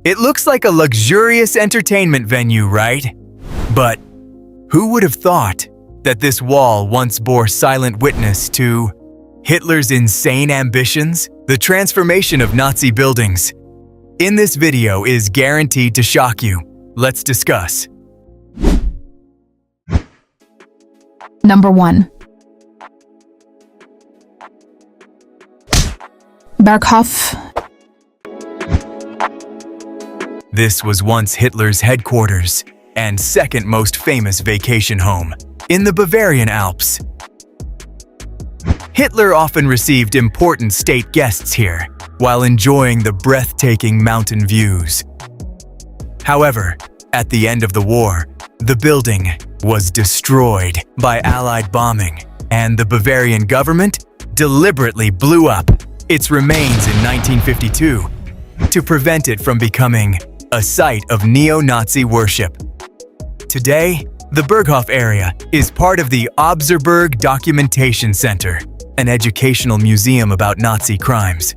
It looks like a luxurious entertainment venue, right? But who would have thought that this wall once bore silent witness to Hitler's insane ambitions? The transformation of Nazi buildings in this video is guaranteed to shock you. Let's discuss. Number 1. Berghof. This was once Hitler's headquarters and second most famous vacation home in the Bavarian Alps. Hitler often received important state guests here while enjoying the breathtaking mountain views. However, at the end of the war, the building was destroyed by Allied bombing, and the Bavarian government deliberately blew up its remains in 1952 to prevent it from becoming a site of neo-Nazi worship. Today, the Berghof area is part of the Obserberg Documentation Center, an educational museum about Nazi crimes.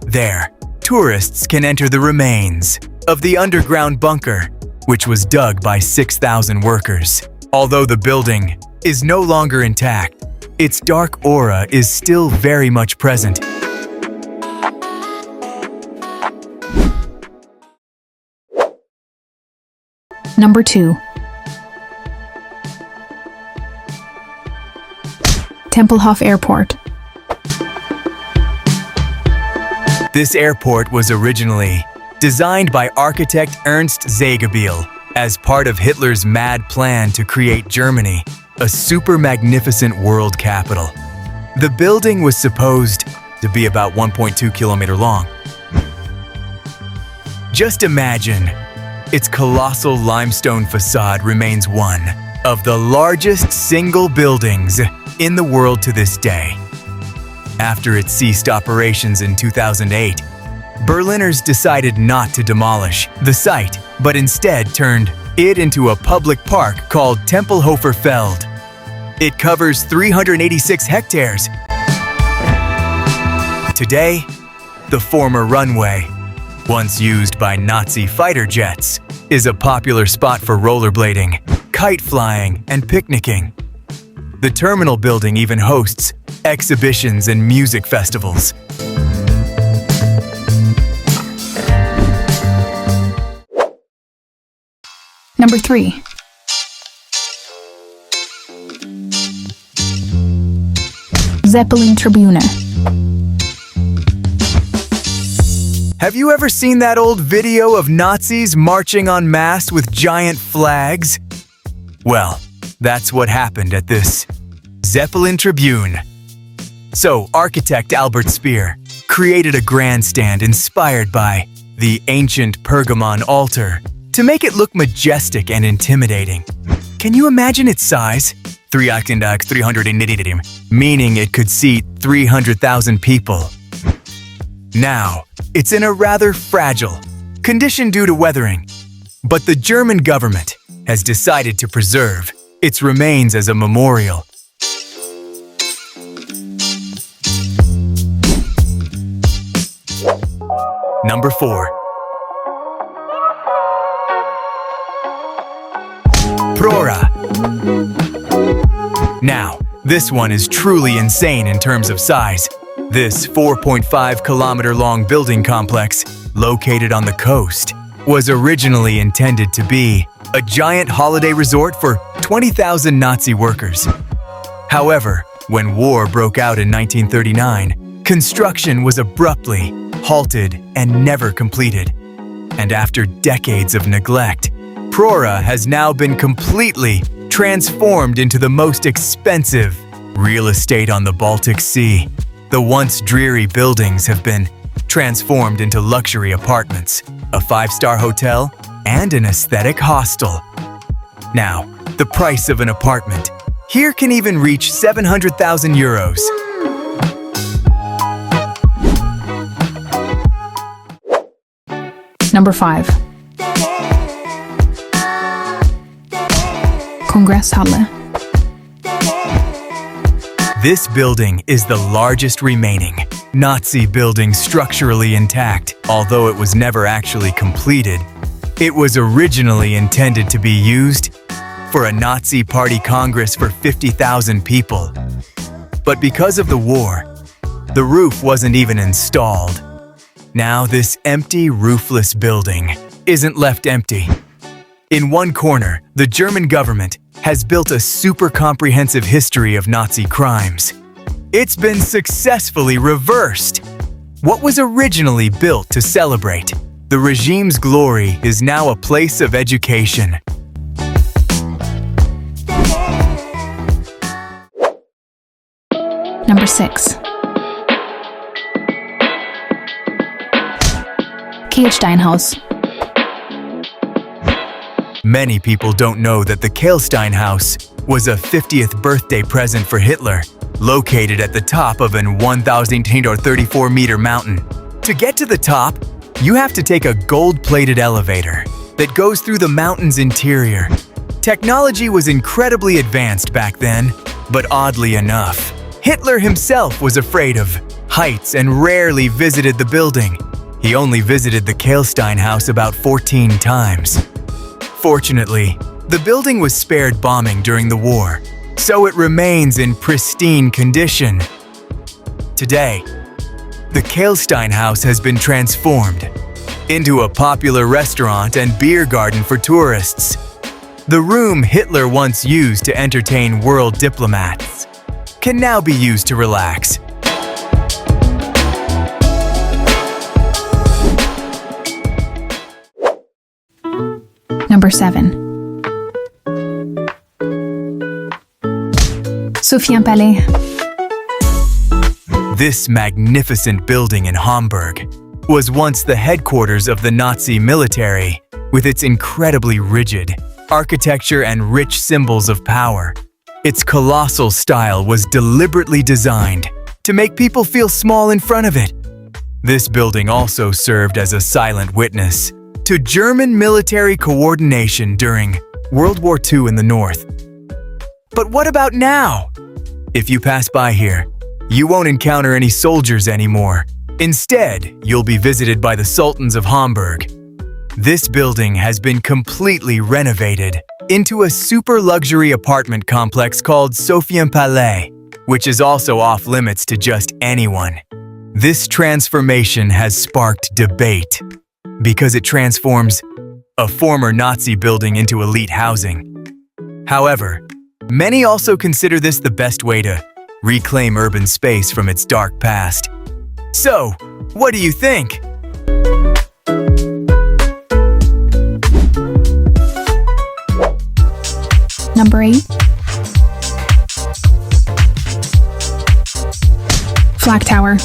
There, tourists can enter the remains of the underground bunker, which was dug by 6,000 workers. Although the building is no longer intact, its dark aura is still very much present. Number 2. Tempelhof Airport. This airport was originally designed by architect Ernst Zegebiel as part of Hitler's mad plan to create Germany a super magnificent world capital. The building was supposed to be about 1.2 kilometers long. Just imagine, its colossal limestone facade remains one of the largest single buildings in the world to this day. After it ceased operations in 2008, Berliners decided not to demolish the site, but instead turned it into a public park called Tempelhof Feld. It covers 386 hectares. Today, the former runway, once used by Nazi fighter jets, is a popular spot for rollerblading, kite flying, and picnicking. The terminal building even hosts exhibitions and music festivals. Number 3. Zeppelintribune. Have you ever seen that old video of Nazis marching en masse with giant flags? Well, that's what happened at this Zeppelintribune. So, architect Albert Speer created a grandstand inspired by the ancient Pergamon altar to make it look majestic and intimidating. Can you imagine its size? 300, meaning it could seat 300,000 people. Now, it's in a rather fragile condition due to weathering, but the German government has decided to preserve its remains as a memorial. Number 4. Prora. Now, this one is truly insane in terms of size. This 4.5-kilometer-long building complex, located on the coast, was originally intended to be a giant holiday resort for 20,000 Nazi workers. However, when war broke out in 1939, construction was abruptly halted and never completed. And after decades of neglect, Prora has now been completely transformed into the most expensive real estate on the Baltic Sea. The once dreary buildings have been transformed into luxury apartments, a 5-star hotel, and an aesthetic hostel. Now, the price of an apartment here can even reach 700,000 euros. Number 5. Kongresshalle. This building is the largest remaining Nazi building structurally intact, although it was never actually completed. It was originally intended to be used for a Nazi Party Congress for 50,000 people. But because of the war, the roof wasn't even installed. Now this empty, roofless building isn't left empty. In one corner, the German government has built a super comprehensive history of Nazi crimes. It's been successfully reversed. What was originally built to celebrate the regime's glory is now a place of education. Number 6. Kehlsteinhaus. Many people don't know that the Kehlsteinhaus was a 50th birthday present for Hitler, located at the top of an 1,834-meter mountain. To get to the top, you have to take a gold-plated elevator that goes through the mountain's interior. Technology was incredibly advanced back then, but oddly enough, Hitler himself was afraid of heights and rarely visited the building. He only visited the Kehlsteinhaus about 14 times. Fortunately, the building was spared bombing during the war, so it remains in pristine condition. Today, the Kehlsteinhaus has been transformed into a popular restaurant and beer garden for tourists. The room Hitler once used to entertain world diplomats can now be used to relax. Number 7. Sophienpalais. This magnificent building in Hamburg was once the headquarters of the Nazi military, with its incredibly rigid architecture and rich symbols of power. Its colossal style was deliberately designed to make people feel small in front of it. This building also served as a silent witness to German military coordination during World War II in the North. But what about now? If you pass by here, you won't encounter any soldiers anymore. Instead, you'll be visited by the Sultans of Hamburg. This building has been completely renovated into a super luxury apartment complex called Sophienpalais, which is also off limits to just anyone. This transformation has sparked debate because it transforms a former Nazi building into elite housing. However, many also consider this the best way to reclaim urban space from its dark past. So, what do you think? Number 8. Flak Tower.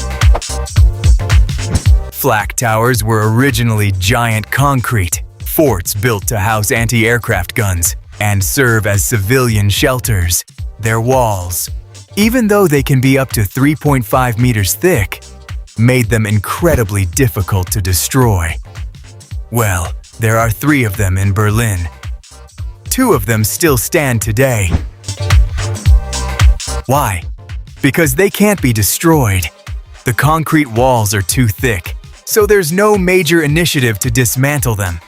Flak Towers were originally giant concrete forts built to house anti-aircraft guns and serve as civilian shelters. Their walls, even though they can be up to 3.5 meters thick, made them incredibly difficult to destroy. Well, there are 3 of them in Berlin. 2 of them still stand today. Why? Because they can't be destroyed. The concrete walls are too thick, so there's no major initiative to dismantle them.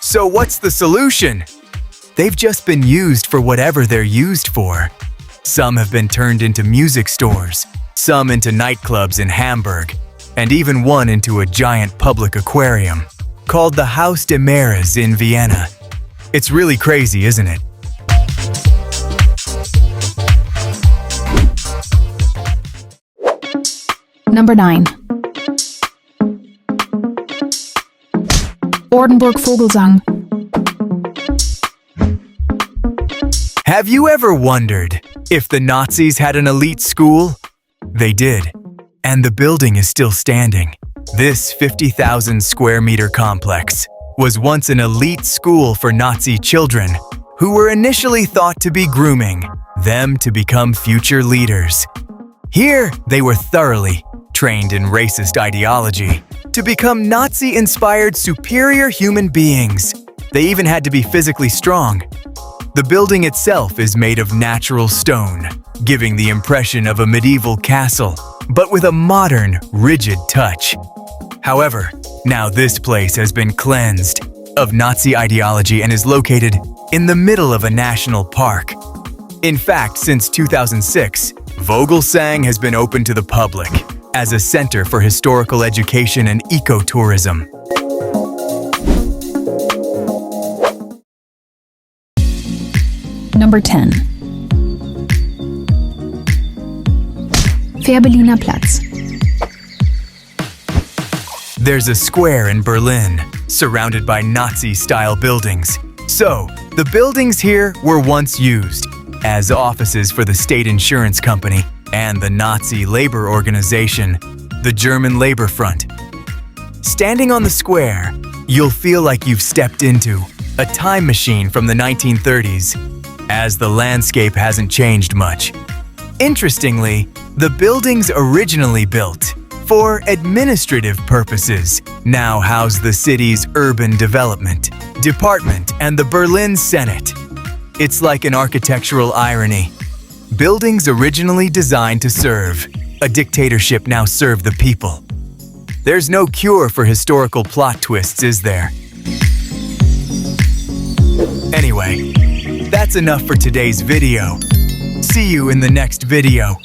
So what's the solution? They've just been used for whatever they're used for. Some have been turned into music stores, some into nightclubs in Hamburg, and even one into a giant public aquarium called the Haus des Meeres in Vienna. It's really crazy, isn't it? Number 9. Ordenburg Vogelsang. Have you ever wondered if the Nazis had an elite school? They did, and the building is still standing. This 50,000 square meter complex was once an elite school for Nazi children who were initially thought to be grooming them to become future leaders. Here, they were thoroughly trained in racist ideology to become Nazi-inspired superior human beings. They even had to be physically strong. The building itself is made of natural stone, giving the impression of a medieval castle, but with a modern, rigid touch. However, now this place has been cleansed of Nazi ideology and is located in the middle of a national park. In fact, since 2006, Vogelsang has been open to the public as a center for historical education and ecotourism. Number 10. Fehrbelliner Platz. There's a square in Berlin, surrounded by Nazi-style buildings. So, the buildings here were once used as offices for the state insurance company and the Nazi labor organization, the German Labor Front. Standing on the square, you'll feel like you've stepped into a time machine from the 1930s, as the landscape hasn't changed much. Interestingly, the buildings originally built for administrative purposes now house the city's urban development department and the Berlin Senate. It's like an architectural irony. Buildings originally designed to serve a dictatorship now serve the people. There's no cure for historical plot twists, is there? Anyway, that's enough for today's video. See you in the next video.